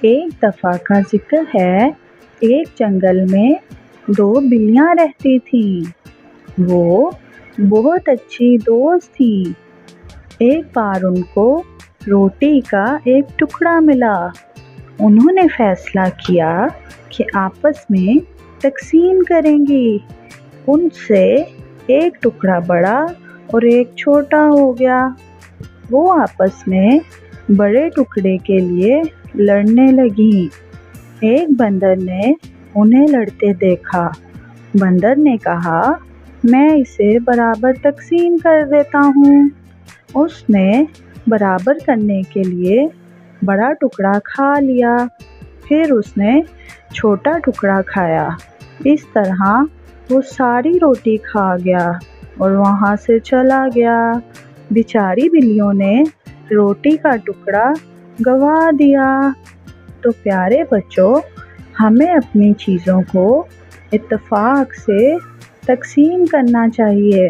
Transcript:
ایک دفعہ کا ذکر ہے، ایک جنگل میں 2 بلیاں رہتی تھیں۔ وہ بہت اچھی دوست تھیں۔ ایک بار ان کو روٹی کا ایک ٹکڑا ملا۔ انہوں نے فیصلہ کیا کہ آپس میں تقسیم کریں گی۔ ان سے ایک ٹکڑا بڑا اور ایک چھوٹا ہو گیا۔ وہ آپس میں بڑے ٹکڑے کے لیے لڑنے لگیں۔ ایک بندر نے انہیں لڑتے دیکھا۔ بندر نے کہا، میں اسے برابر تقسیم کر دیتا ہوں۔ اس نے برابر کرنے کے لیے بڑا ٹکڑا کھا لیا، پھر اس نے چھوٹا ٹکڑا کھایا۔ اس طرح وہ ساری روٹی کھا گیا اور وہاں سے چلا گیا۔ بیچاری بلیوں نے روٹی کا ٹکڑا گنوا دیا۔ تو پیارے بچوں، ہمیں اپنی چیزوں کو اتفاق سے تقسیم کرنا چاہیے۔